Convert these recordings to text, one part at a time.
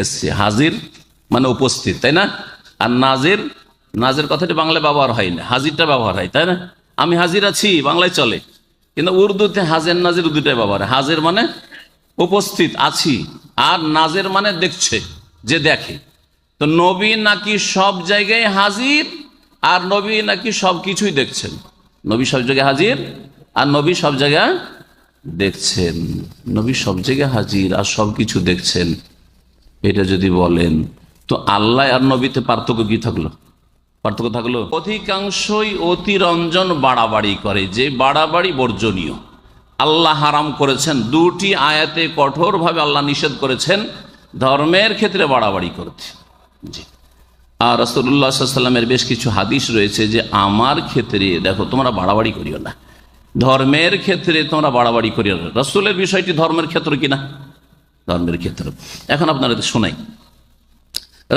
এসছে। হাজির মানে উপস্থিত, তাই না? আর নাজির, নাজির কথাটি বাংলায় ব্যবহার হয় না, হাজিরটা ব্যবহার হয়, তাই না? আমি হাজির আছি বাংলায় চলে, কিন্তু উর্দুতে হাজির নাজির দুটাই ব্যবহার হয়। হাজির মানে উপস্থিত আছি, আর নাজির মানে দেখছে, যে দেখে। তো নবী নাকি সব জায়গায় হাজির, আর নবী নাকি সব কিছুই দেখছেন। নবী সব জায়গায় হাজির, আর নবী সব জায়গায় দেখছেন। নবী সব জায়গায় হাজির আর সব কিছু দেখছেন, এটা যদি বলেন তো আল্লাহ আর নবীতে পার্থক্য কি থাকলো? পার্থক্য থাকলো? অধিকাংশই অতিরঞ্জন বাড়াবাড়ি করে, যে বাড়াবাড়ি বর্জনীয়, আল্লাহ হারাম করেছেন। দুটি আয়াতে কঠোরভাবে আল্লাহ নিষেধ করেছেন ধর্মের ক্ষেত্রে বাড়াবাড়ি করতে। জি। আর রাসূলুল্লাহ সাল্লাল্লাহু আলাইহি ওয়াসাল্লামের বেশ কিছু হাদিস রয়েছে যে আমার ক্ষেত্রে দেখো তোমরা বাড়াবাড়ি করিও না, ধর্মের ক্ষেত্রে তোমরা বাড়াবাড়ি করিও না। রাসূলের বিষয়টি ধর্মের ক্ষেত্র কিনা? ধর্মের ক্ষেত্র। এখন আপনারা শোনাই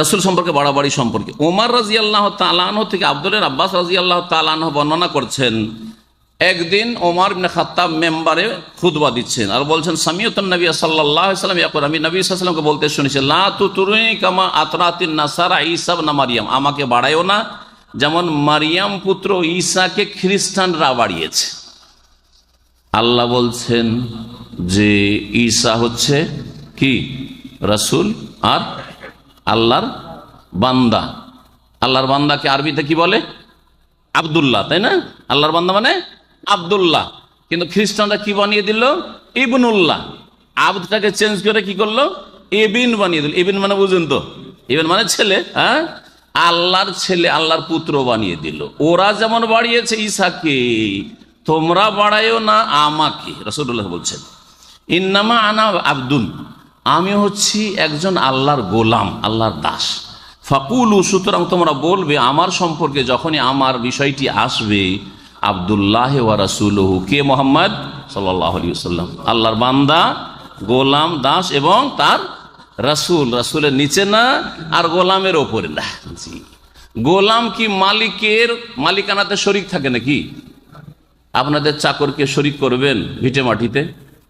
রাসূল সম্পর্কে বাড়াবাড়ি সম্পর্কে। ওমর রাদিয়াল্লাহু তাআলা আনহু থেকে আব্দুল্লাহ আব্বাস রাদিয়াল্লাহু তাআলা আনহু বর্ণনা করছেন, একদিন ওমর ইবনে খাত্তাব মেম্বারে খুতবা দিচ্ছেন আর বলছেন, সামিউতুন নবী সাল্লাল্লাহু আলাইহি ওয়াসাল্লাম ইয়াকুল, আমি নবী সাল্লাল্লাহু আলাইহি ওয়াসাল্লামকে বলতে শুনেছি, লা তুতরুনি কামা আতরাতিন নাসারা ঈসা ইবনে মারইয়াম, আমাকে বাড়ায়ও না যেমন মারিয়াম পুত্র ঈসাকে খ্রিস্টানরা বাড়িয়েছে। আল্লাহ বলছেন যে ঈসা হচ্ছে কি? রাসূল আর আল্লাহর বান্দা। আল্লাহর বান্দাকে আরবিতে কি বলে? আব্দুল্লাহ, তাই না? আল্লাহর বান্দা মানে আব্দুল্লাহ। কিন্তু খ্রিস্টানরা কি বানিয়ে দিল? ইবনুল্লাহ। আব্দটাকে চেঞ্জ করে কি করলো? ইবিন বানিয়ে দিল। ইবিন মানে বুঝুন তো, ইবিন মানে ছেলে। হ্যাঁ, আল্লাহর ছেলে, আল্লাহর পুত্র বানিয়ে দিল। ওরা যেমন বাড়িয়েছে ঈসাকে, তোমরা বাড়াইও না আমাকে। রাসূলুল্লাহ বলছেন, ইন্নামা আনা আব্দুন, আমি হচ্ছি একজন আল্লাহর গোলাম, আল্লাহর দাস। ফাকুলু, সুতরাং তোমরা বলবে আমার সম্পর্কে যখনই আমার বিষয়টি আসবে, আব্দুল্লাহ ওয়া রাসূলুহু, কে? মুহাম্মদ সাল্লাল্লাহু আলাইহি ওয়াসাল্লাম, আল্লাহর বান্দা, গোলাম, দাস এবং তার রাসূল। রাসূলের নিচে না আর গোলামের ওপরে না। জি। গোলাম কি মালিকের মালিকানাতে শরীক থাকে নাকি? আপনাদের চাকরকে শরীক করবেন ভিটে মাটিতে,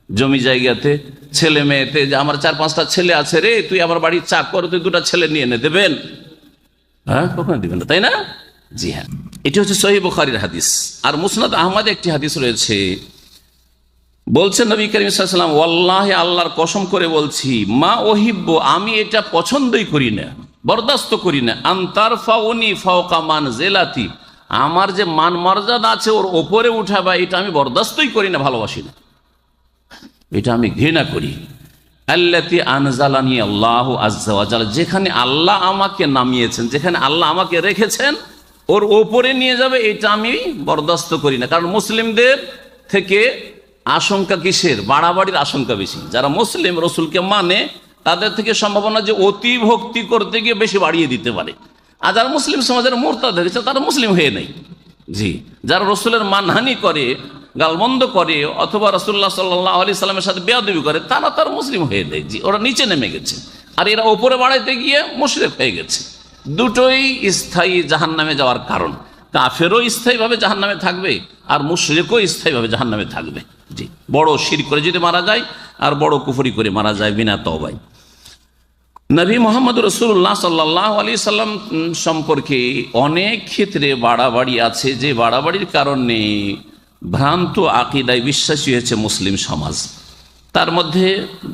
জমি জায়গাতে, ছেলে মেয়েতে, যে আমার 4-5টা ছেলে আছে রে, তুই আমার বাড়ির চাকর, তুই 2টা ছেলে নিয়ে এনে দেবেন? হ্যাঁ, কখনো দিবেন না, তাই না? জি হ্যাঁ, এটি হচ্ছে সহিহ বুখারীর হাদিস। আর মুসনাদ আহমদে একটি হাদিস রয়েছে, বলছেন নবী করিম সাল্লাল্লাহু আলাইহি ওয়াসাল্লাম, ওয়াল্লাহি, আল্লাহর কসম করে বলছি, মা ওহিব্বু, আমি এটা পছন্দই করি না, বরদাস্ত করি না, আনতারফাউনি ফাওকা মানজিলাতি, আমার যে মান মর্যাদা আছে ওর ওপরে উঠাবা, এটা আমি বরদাস্তই করি না, ভালোবাসি না, এটা আমি ঘৃণা করি। আল্লাতী আনজালানি আল্লাহু আযজা ওয়া জাল, যেখানে আল্লাহ আমাকে নামিয়েছেন, যেখানে আল্লাহ আমাকে রেখেছেন, ওর ওপরে নিয়ে যাবে, এটা আমি বরদাস্ত করি না। কারণ মুসলিমদের থেকে আশঙ্কা কিসের? বাড়াবাড়ির আশঙ্কা বেশি। যারা মুসলিম, রসুলকে মানে, তাদের থেকে সম্ভাবনা যে অতি ভক্তি করতে গিয়ে বেশি বাড়িয়ে দিতে পারে। আর যারা মুসলিম সমাজের মুরতাদ হয়েছে, তারা মুসলিম হয়ে নেই। জি, যারা রসুলের মানহানি করে, গালমন্দ করে, অথবা রাসূলুল্লাহ সাল্লাল্লাহু আলাইহি সাল্লামের সাথে বেয়াদবি করে, তারা তার মুসলিম হয়ে নেই। জি, ওরা নিচে নেমে গেছে, আর এরা ওপরে বাড়াইতে গিয়ে মুশরিক হয়ে গেছে। দুটোই স্থায়ী জাহান্নামে যাওয়ার কারণ। কাফেরও স্থায়ীভাবে জাহান্নামে থাকবে, আর মুশরিকও স্থায়ীভাবে জাহান্নামে থাকবে। জি, বড় শিরক করে যদি মারা যায়, আর বড় কুফরি করে মারা যায় বিনা তওবায়। নবী মুহাম্মদ রাসূলুল্লাহ সাল্লাল্লাহু আলাইহি সাল্লাম সম্পর্কে অনেক ক্ষেত্রে বাড়াবাড়ি আছে, যে বাড়াবাড়ির কারণে ভ্রান্ত আকীদায় বিশ্বাসী হয়েছে মুসলিম সমাজ। তার মধ্যে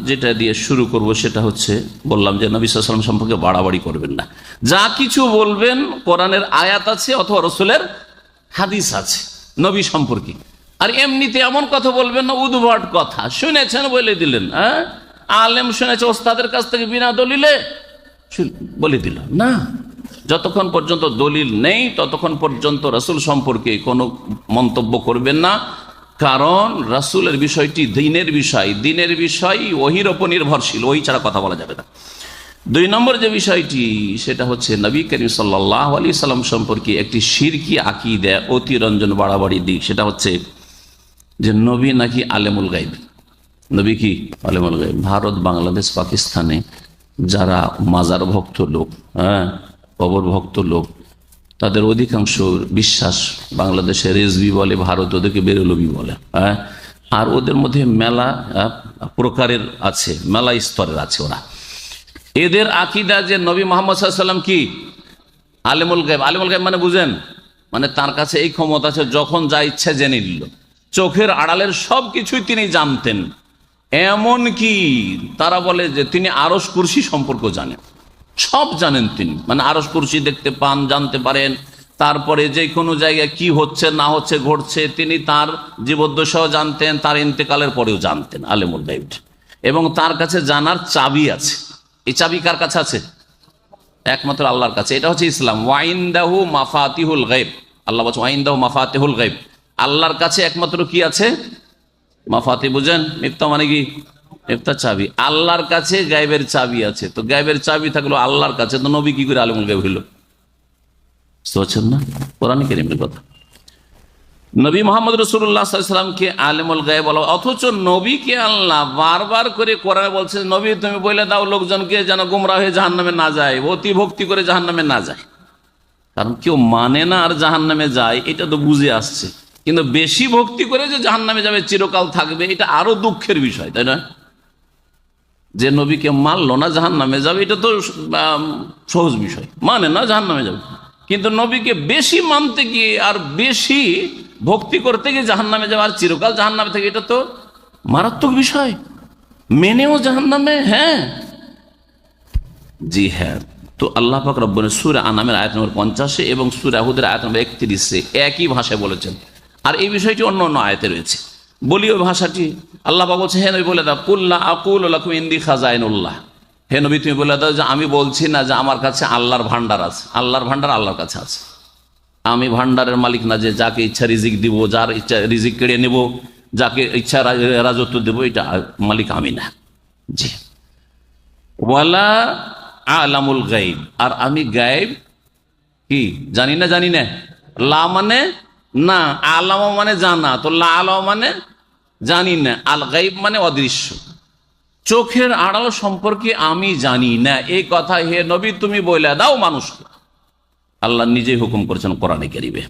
যেটা দিয়ে শুরু করব সেটা হচ্ছে, বললাম যে নবী সাল্লাল্লাহু আলাইহি ওয়াসাল্লাম সম্পর্কে বাড়াবাড়ি করবেন না। যা কিছু বলবেন কোরআনের আয়াত আছে অথবা রাসূলের হাদিস আছে নবী সম্পর্কে। আর এমনিতে এমন কথা বলবেন না, উদ্ভট কথা, শুনেছেন বলে দিলেন। হ্যাঁ, আলেম শুনেছে ওস্তাদের কাছ থেকে বিনা দলিলে বলে দিল না। যতক্ষণ পর্যন্ত দলিল নেই ততক্ষণ পর্যন্ত রাসূল সম্পর্কে কোনো মন্তব্য করবেন না। কারণ রাসূলের বিষয়টি দ্বীনের বিষয়, দ্বীনের বিষয় ওহীর উপর নির্ভরশীল, ওহী ছাড়া কথা বলা যাবে না। 2 নম্বর যে বিষয়টি, সেটা হচ্ছে নবী করিম সাল্লাল্লাহু আলাইহি সাল্লাম সম্পর্কে একটি শিরকি আকীদা, অতিরঞ্জন বাড়াবাড়ি দিক, সেটা হচ্ছে যে নবী নাকি আলেমুল গায়ব। নবী কি আলেমুল গায়ব? ভারত, বাংলাদেশ, পাকিস্তানে যারা মাজার ভক্ত লোক, হ্যাঁ, কবর ভক্ত লোক, তাদের অধিকাংশ বিশ্বাস, বাংলাদেশে রেজবি বলে, ভারত ওদেরকে বেরেলবি বলে। হ্যাঁ, আর ওদের মধ্যে মেলা প্রকারের আছে, মেলা স্তরের আছে ওরা। এদের আকীদা যে নবী মুহাম্মদ সাল্লাল্লাহু আলাইহি ওয়াসাল্লাম কি আলিমুল গায়ব। আলিমুল গায়ব মানে বুঝেন, মানে তার কাছে এই ক্ষমতা আছে যখন যা ইচ্ছা জেনে নিল, চোখের আড়ালের সব কিছুই তিনি জানতেন। এমন কি তারা বলে যে তিনি আরশ কুরসি সম্পর্ক জানেন, সব জানেন তিনি, মানে আরশ কুরসি দেখতে পান, জানতে পারেন। তারপরে যে কোনো জায়গায় কি হচ্ছে না হচ্ছে ঘটছে তিনি তার জীবদ্দশাও জানতেন, তার ইন্তেকালের পরেও জানতেন আলিমুল গায়ব। এবং তার কাছে জানার চাবি আছে। এই চাবি কার কাছে আছে? একমাত্র আল্লাহর কাছে। এটা হচ্ছে ইসলাম। ওয়াইনদাহু মাফাতিহুল গায়ব। আল্লাহ বলছে ওয়াইনদাহু মাফাতিহুল গায়ব, আল্লাহর কাছে একমাত্র কি আছে? মাফাতি বুঝেন, মিফতা মানে কি? মিফতা চাবি। আল্লাহর কাছে গায়বের চাবি আছে। তো গায়বের চাবি থাকলো আল্লাহর কাছে, তো নবী কি করে আলিমুল গায়ব হইল? বুঝছেন না? কোরআন কারীমের কথা। নবী মুহাম্মদ রাসূলুল্লাহ সাল্লাল্লাহু আলাইহি ওয়াসাল্লামকে আলিমুল গায়ব বলা, অথচ নবীকে আল্লাহ বারবার করে কোরআনে বলছেন, নবী তুমি বলে দাও লোকজনকে যেন গোমরাহ হয়ে জাহান্নামে না যায়, অতি ভক্তি করে জাহান্নামে না যায়। কারণ কেউ মানে না আর জাহান্নামে যায় এটা তো বুঝে আসছে, কিন্তু বেশি ভক্তি করে যে জাহান্নামে যাবে, চিরকাল থাকবে, এটা আরো দুঃখের বিষয়, তাই না? যে নবীকে মানলো না জাহান্নামে যাবে, এটা তো সহজ বিষয়, মানে না জাহান্নামে যাবে। কিন্তু নবীকে বেশি মানতে গিয়ে আর বেশি ভক্তি করতে গিয়ে জাহান্নামে যাবে আর চিরকাল জাহান্নামে থেকে, এটা তো মারাত্মক বিষয়। মেনেও জাহান্নামে, হ্যাঁ জি হ্যাঁ। তো আল্লাহ পাক রব্বুল সূরা আনামের আয়াত নম্বর 50 এবং সূরা হুদের আয়াত নম্বর 31 একই ভাষায় বলেছেন। আর এই বিষয়টি অন্য অন্য আয়াতে রয়েছে। বলি ওই ভাষাটি, আল্লাহ পাক বলছে, হে নবী বলে দাও, কুল লা আকুলু লাকুম ইনদি খাজাইনুল্লাহ, হে নবী তুমি বলে দাও যে আমি বলছি না যে আমার কাছে আল্লাহর ভান্ডার আছে। আল্লাহর ভান্ডার আল্লাহর কাছে আছে। আমি ভান্ডারের মালিক না যে যাকে ইচ্ছা রিজিক দিব, যার ইচ্ছা রিজিক কেড়ে নেব, যাকে ইচ্ছা রাজত্ব দেব, এটা মালিক আমি না। জি। ওয়ালা আলামুল গায়ব, আর আমি গায়ব কি জানি না। জানি না লা মানে না, আলাম মানে জানা, তো লা আলাম মানে জানি না, আল গায়ব মানে অদৃশ্য, চোখের আড়াল সম্পর্কে আমি জানি না। এই কথা হে নবী তুমি বলে দাও মানুষকে। আল্লাহ নিজেই হুকুম করেছেন কোরআনে কারীমে।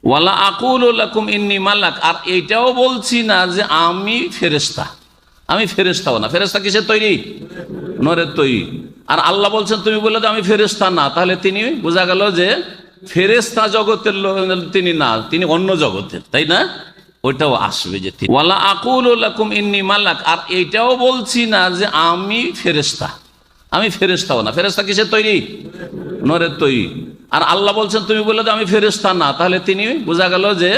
ওয়ালা আকুলু লাকুম ইন্নী মালাক, আর এইটাও বলছি না যে আমি ফেরেশতা। আমি ফেরেশতাও না। ফেরেশতা কিসের তৈরি? নূরের তৈরি। আর আল্লাহ বলছেন তুমি বলে দাও আমি ফেরেশতা না, তাহলে তিনি বোঝা গেল যে ফেরেশতা জগতের তিনি না, তিনি অন্য জগতের, তাই না? ওইটাও আসবে যে ওয়ালা আকুলু লাকুম ইন্নী মালাক, আর এইটাও বলছি না যে আমি ফেরেশতা। আমি ফেরেশতাও না। ফেরেশতা কিসের তৈরি? নূরের তৈরি। আর আল্লাহ বলছেন তুমি বলে দাও আমি ফেরেশতা না, তাহলে তিনি বোঝা গেল যে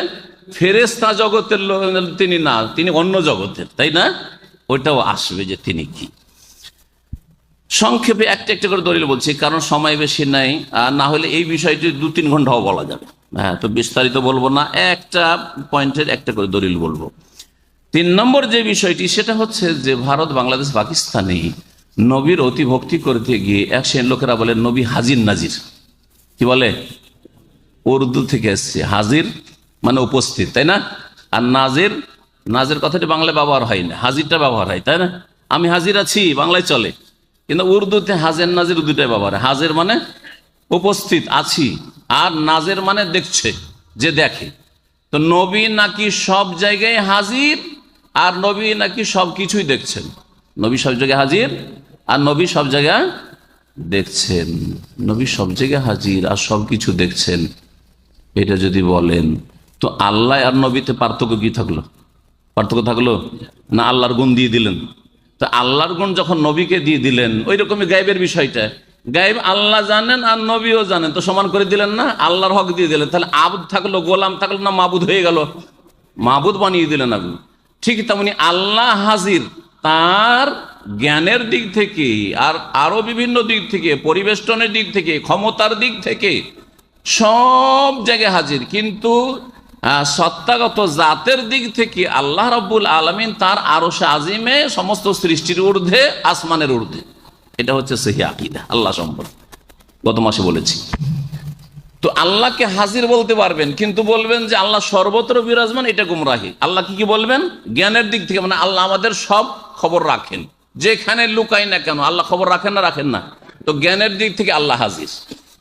ফেরেশতা জগতের তিনি না, তিনি অন্য জগতের, তাই না? ওইটাও আসবে যে তিনি কি। সংক্ষেপে একটা একটা করে দলিল বলছি, কারণ সময় বেশি নাই, আর না হলে এই বিষয়টি 2-3 ঘন্টাও বলা যাবে। হ্যাঁ, তো বিস্তারিত বলবো না, একটা পয়েন্টের একটা করে দলিল বলবো। 3 নম্বর যে বিষয়টি সেটা হচ্ছে যে ভারত, বাংলাদেশ, পাকিস্তানে নবীর অতি ভক্তি করতে গিয়ে এক শ্রেণীর লোকেরা বলে নবী হাজির নাজির। কি বলে? উর্দু থেকে এসছে। হাজির মানে উপস্থিত, তাই না? আর নাজির, নাজির কথাটি বাংলায় ব্যবহার হয় না, হাজিরটা ব্যবহার হয়, তাই না? আমি হাজির আছি বাংলায় চলে, কিন্তু উর্দুতে হাজির নাজির দুটাই ব্যবহার হয়। হাজির মানে উপস্থিত আছি, আর নাজির মানে দেখছে, যে দেখে। তো নবী নাকি সব জায়গায় হাজির, আর নবী নাকি সব কিছুই দেখছেন। নবী সব জায়গায় হাজির আর নবী সব জায়গায় দেখছেন। নবী সব জায়গায় হাজির আর সব কিছু দেখছেন, এটা যদি বলেন তো আল্লাহ আর নবীতে পার্থক্য কি থাকলো? পার্থক্য থাকলো না? আল্লাহর গুণ দিয়ে দিলেন। তো আল্লাহর গুণ যখন নবীকে দিয়ে দিলেন, ওই রকমই গায়েবের বিষয়টা, গায়েব আল্লাহ জানেন আর নবীও জানেন, তো সমান করে দিলেন না? আল্লাহর হক দিয়ে দিলেন। তাহলে আবুদ থাকলো, গোলাম থাকলো না, মাবুদ হয়ে গেল? মাবুদ বানিয়ে দিলেন আপনি। ঠিক তেমনি আল্লাহ হাজির তার জ্ঞানের দিক থেকে, আর আরো বিভিন্ন দিক থেকে, পরিবেষ্টনের দিক থেকে, ক্ষমতার দিক থেকে সব জায়গায় হাজির, কিন্তু সত্তাগত জাতের দিক থেকে আল্লাহ রাব্বুল আলামিন তার আরশে আজিমে সমস্ত সৃষ্টির ঊর্ধ্বে, আসমানের ঊর্ধ্বে। এটা হচ্ছে সহিহ আকীদা আল্লাহ সম্পর্কে, গত মাসে বলেছি। তো আল্লাহকে হাজির বলতে পারবেন, কিন্তু বলবেন যে আল্লাহ সর্বত্র বিরাজমান, এটা গুমরাহি। আল্লাহ কি বলবেন? জ্ঞানের দিক থেকে, মানে আল্লাহ আমাদের সব খবর রাখেন, যেখানে লুকাই না কেন আল্লাহ খবর রাখেন না? রাখেন না? তো জ্ঞানের দিক থেকে আল্লাহ হাজির।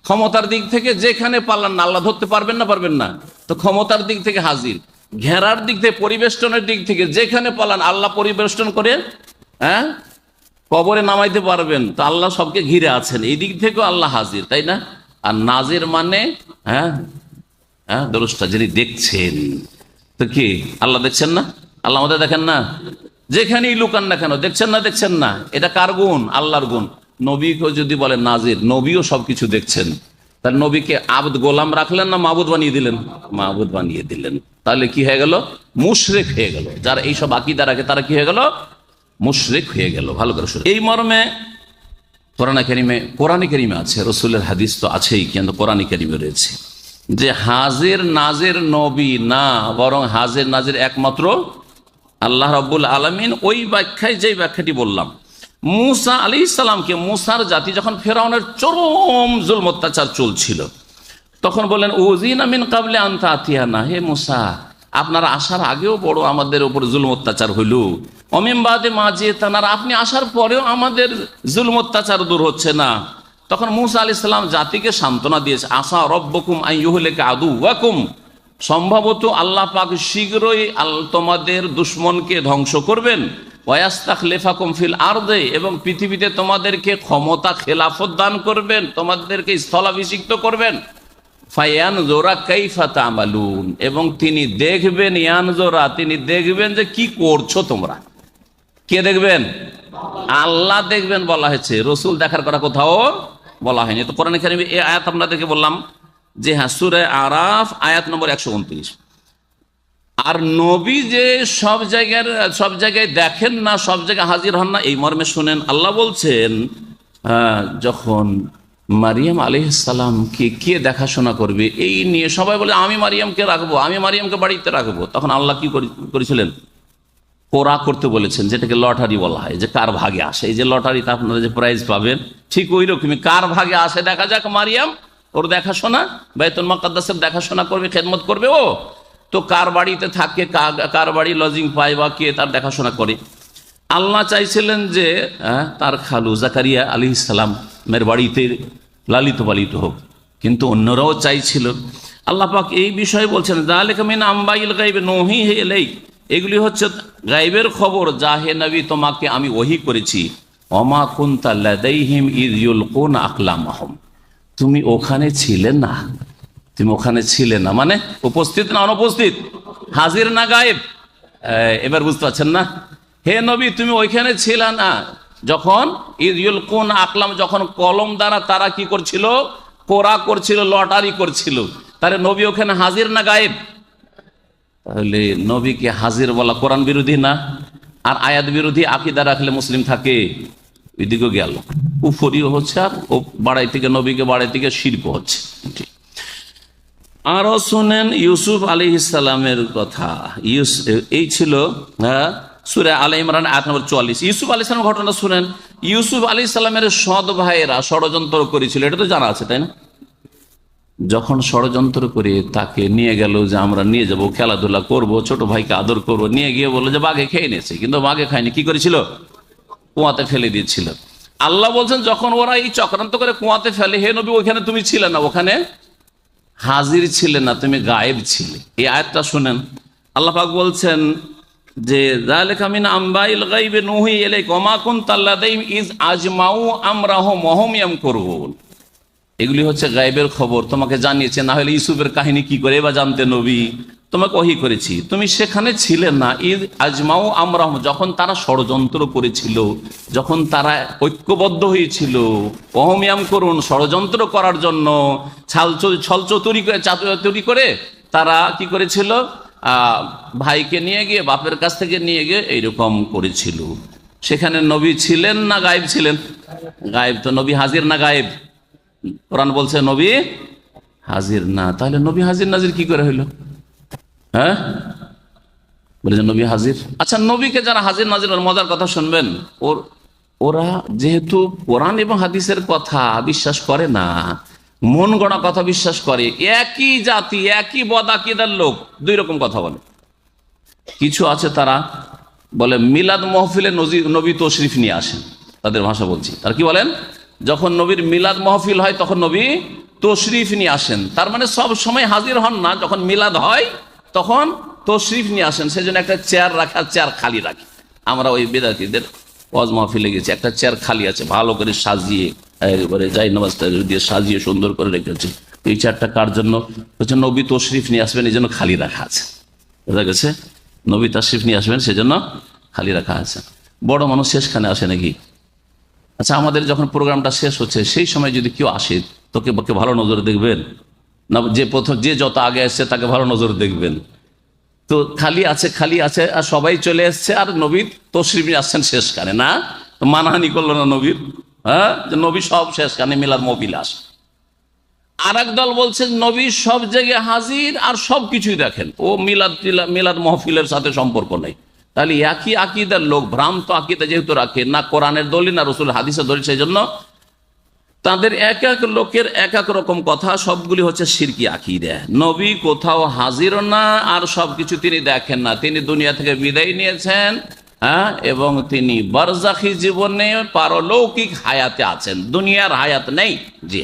ক্ষমতার দিক থেকে যেখানে পারলেন না আল্লাহ ধরতে পারবেন না? পারবেন না? তো ক্ষমতার দিক থেকে হাজির। ঘেরার দিক থেকে, পরিবেষ্টনের দিক থেকে যেখানে পালান আল্লাহ পরিবেষ্টন করে, হ্যাঁ কবরে নামাইতে পারবেন, তো আল্লাহ সবকে ঘিরে আছেন, এই দিক থেকেও আল্লাহ হাজির, তাই না? আর নাজির মানে হ্যাঁ হ্যাঁ দ্রষ্টা, যিনি দেখছেন। তো কি আল্লাহ দেখছেন না? আল্লাহ আমাদের দেখেন না? যেখানেই লুকান না কেন, দেখছেন না? দেখছেন না? এটা কার গুণ? আল্লাহর গুণ। নবীকে যদি বলেন নাজির, নবীও সবকিছু দেখছেন, তাহলে নবীকে আবদ গোলাম রাখলেন না মাবুদ বানিয়ে দিলেন? মাবুদ বানিয়ে দিলেন। তাহলে কি হয়ে গেল? মুশরিক হয়ে গেল। যারা এইসব আকীদা রাখে তারা কি হয়ে গেল? মুশরিক হয়ে গেল। ভালো করে শুনুন। এই মর্মে কোরআনে কারিমে আছে, রসুলের হাদিস তো আছেই, কিন্তু কোরআনে কারিমে রয়েছে যে হাজির নাজির নবী না, বরং হাজির নাজির একমাত্র আল্লাহ রাব্বুল আলামিন। ওই ব্যাখ্যায় যে ব্যাখ্যাটি বললাম, মুসা আলাইহিস সালামকে, মুসার জাতি যখন ফেরাউনের চরম জুলম অত্যাচার চলছিল, তখন বললেন উযিনা মিন ক্বাবলি আন তাতিয়ানা, হে মুসা আপনারা আসার আগেও বড় আমাদের উপর জুলম অত্যাচার হইল, অমিন বাদে মা জিতানার, আপনি আসার পরেও আমাদের জুলম অত্যাচার দূর হচ্ছে না। তখন মুসা আলাইহিস সালাম জাতিকে সান্ত্বনা দিয়েছে, আসা রব্বকুম আন ইউহলিকা আদুওয়াকুম, সম্ভবত আল্লাহ পাক শীঘ্রই তোমাদের দুশমনকে ধ্বংস করবেন, ওয়াস্তাখলিফাকুম ফিল আরদে, এবং পৃথিবীতে তোমাদেরকে ক্ষমতা খেলাফত দান করবেন, তোমাদেরকে স্থলাভিষিক্ত করবেন, ফায়ানজুরা কাইফা তা'মালুন, এবং তিনি দেখবেন, ইয়ানজুরা তিনি দেখবেন যে কি করছো তোমরা। কে দেখবেন? আল্লাহ দেখবেন বলা হয়েছে, রসুল দেখার কথা কোথাও বলা হয়নি। তো কোরআনে কারিমে এই আয়াত আপনাদেরকে বললাম যে হ্যাঁ, সূরা আরাফ আয়াত নম্বর 129। আর নবী যে সব জায়গায় দেখেন না, সব জায়গায় হাজির হন না, এই মর্মে শুনেন আল্লাহ বলছেন যখন মারিয়াম আলাইহিস সালামকে কে দেখাশোনা করবে এই নিয়ে সবাই বলে আমি মারিয়ামকে রাখবো, আমি মারিয়ামকে বাড়িতে রাখবো, তখন আল্লাহ কি করেছিলেন? কোরা করতে বলেছেন, যেটাকে লটারি বলা হয়, যে কার ভাগে আসে। এই যে লটারিতে আপনারা যে প্রাইজ পাবেন, ঠিক ওই রকমই কার ভাগে আসে দেখা যাক। মারিয়াম ওর দেখাশোনা, বাইতুল মুকাদ্দাসের দেখাশোনা করবে, খেদমত করবে ও। তো কার বাড়িতে থাকে, কার বাড়ি লজিং পায় বা কে তার দেখাশোনা করে। আল্লাহ চাইছিলেন যে তার খালু জাকারিয়া আলাইহিস সালামের বাড়িতে লালিত পালিত হোক, কিন্তু অন্যরাও চাইছিল। আল্লাহ পাক এই বিষয়ে বলছেন যালিকা মিন আম্বাইল গায়ব নূহিহি ইলাইক, এগুলি হচ্ছে গায়বের খবর যা হে নবী তোমাকে আমি ওহী করেছি। ওমা কুনতা লাদাইহিম ইয ইউলকুনা আকলামাহুম, তুমি ওখানে ছিলে না। তুমি ওখানে ছিলে না মানে উপস্থিত না অনুপস্থিত, হাজির না গায়েব? এবার বুঝতে পারছেন না? হে নবী তুমি ওইখানে ছিলে না যখন ইয ইউলকুনা আকলাম, যখন কলম দ্বারা তারা কি করছিল? কোরা করছিল, লটারি করছিল। তাহলে নবী ওখানে হাজির না গায়েব? তাহলে নবীকে হাজির বলা কোরআন বিরোধী না? আর আয়াত বিরোধী আকীদা রাখলে মুসলিম থাকে, ওইদিকে গেল, কুফরিও হচ্ছে, আর ও বাড়াই থেকে নবীকে বাড়াই থেকে শিরক হচ্ছে। আরো শুনেন ইউসুফ আলাইহিস সালামের কথা। এই ছিল সূরা আলে ইমরান আয়াত নম্বর 44। ইউসুফ আলাইহিস সালামের ঘটনা শুনেন। ইউসুফ আলাইহিস সালামের সৎ ভাইয়েরা ষড়যন্ত্র করেছিল, এটা তো জানা আছে তাই না? যখন ষড়যন্ত্র করে তাকে নিয়ে গেল যে আমরা নিয়ে যাব, খেলাধুলা করব, ছোট ভাইকে আদর করব, নিয়ে গিয়ে বললো যে বাঘে খেয়ে নিয়েছে, কিন্তু বাঘে খায়নি। কি করেছিল? কুয়াতে ফেলে দিয়েছিল। আল্লাহ বলছেন যখন ওরা এই চক্রান্ত করে কুয়াতে ফেলে, হে নবী ওখানে তুমি ছিলে না, ওখানে হাজির ছিলে না, তুমি গায়েব ছিলে। এই আয়াতটা শুনেন। আল্লাহ পাক বলছেন যে যালিকা মিন আম্বাইল গায়বি নূহি ইলাইকা ওয়া মা কুনতা লাদাইহিম ইয আজমাউ আমরাহুম ওয়া হুম ইয়ামকুরুন, এগুলি হচ্ছে গায়েবের খবর, তোমাকে জানিয়েছে। না হলে ইউসুফের কাহিনী কি করে বা জানতে নবী? তোমাকে ওহী করেছি, তুমি সেখানে ছিলে না। ইয আজমাউ আমরাহুম, যখন তারা ষড়যন্ত্র করেছিল, যখন তারা ঐক্যবদ্ধ হয়েছিল, ওয়া হুম ইয়ামকুরুন, ষড়যন্ত্র করার জন্য ছলচাতুরি করে তারা কি করেছিল? ভাইকে নিয়ে গিয়ে, বাপের কাছ থেকে নিয়ে গিয়ে এইরকম করেছিল। সেখানে নবী ছিলেন না গায়েব ছিলেন? গায়েব। তো নবী হাজির না গায়েব? কোরআন বলছে নবী হাজির না। তাহলে নবী হাজির নাজির কি করে হইল? হ্যাঁ বলেছেন নবী হাজির। আচ্ছা, নবীকে যারা হাজির নাজির, মজার কথা শুনবেন, ওরা যেহেতু কোরআন এবং হাদিসের কথা বিশ্বাস করে না, মন গড়া কথা বিশ্বাস করে, একই জাতি একই বদাকিদার লোক দুই রকম কথা বলে। কিছু আছে তারা বলে মিলাদ মহফিলে নবী তশরিফ নিয়ে আসেন, তাদের ভাষা বলছি। তারা কি বলেন? যখন নবীর মিলাদ মাহফিল হয় তখন নবী তশরিফ নিয়ে আসেন। তার মানে সব সময় হাজির হন না, যখন মিলাদ হয় তখন তশরিফ নিয়ে আসেন। সেজন্য একটা চেয়ার রাখা, চেয়ার খালি রাখি। আমরা ওই বেদাতীদের ওয়াজ মাহফিলে গেছি, একটা চেয়ার খালি আছে, ভালো করে সাজিয়ে এবারে যাই নামাজটা দিয়ে সাজিয়ে সুন্দর করে রেখেছে। এই চেয়ারটা কার জন্য? বলছে নবী তশরিফ নিয়ে আসবেন এই জন্য খালি রাখা আছে। বোঝা গেছে? নবী তশরিফ নিয়ে আসবেন সেজন্য খালি রাখা আছে। বড় মানুষ শেষখানে আসে নাকি? আচ্ছা, আমাদের যখন প্রোগ্রামটা শেষ হচ্ছে সেই সময় যদি কেউ আসে তোকে ভালো নজরে দেখবেন না? যে যত আগে আসছে তাকে ভালো নজরে দেখবেন? তো খালি আছে আর সবাই চলে এসছে, আর নবী তশরিফ নিয়ে আসছেন শেষখানে, না? তো মানহানি করলো না নবীর? হ্যাঁ, যে নবী সব শেষখানে মিলাদ মহফিল আসে। আর এক দল বলছে নবী সব জায়গায় হাজির আর সব কিছুই দেখেন, ও মিলাদ মহফিলের সাথে সম্পর্ক নেই। তাহলে একই আকিদার লোক ভ্রান্ত আকিদা যেহেতু রাখে, না কোরআনের দলিল না রসুল হাদিসের দলিল, সেই জন্য তাদের এক এক লোকের এক এক রকম কথা, সবগুলি হচ্ছে শিরকি আকিদা। নবী কোথাও হাজির না আর সবকিছু তিনি দেখেন না, তিনি দুনিয়া থেকে বিদায় নিয়েছেন, হ্যাঁ, এবং তিনি বারজাখী জীবনে পারলৌকিক হায়াতে আছেন, দুনিয়ার হায়াত নেই। জি।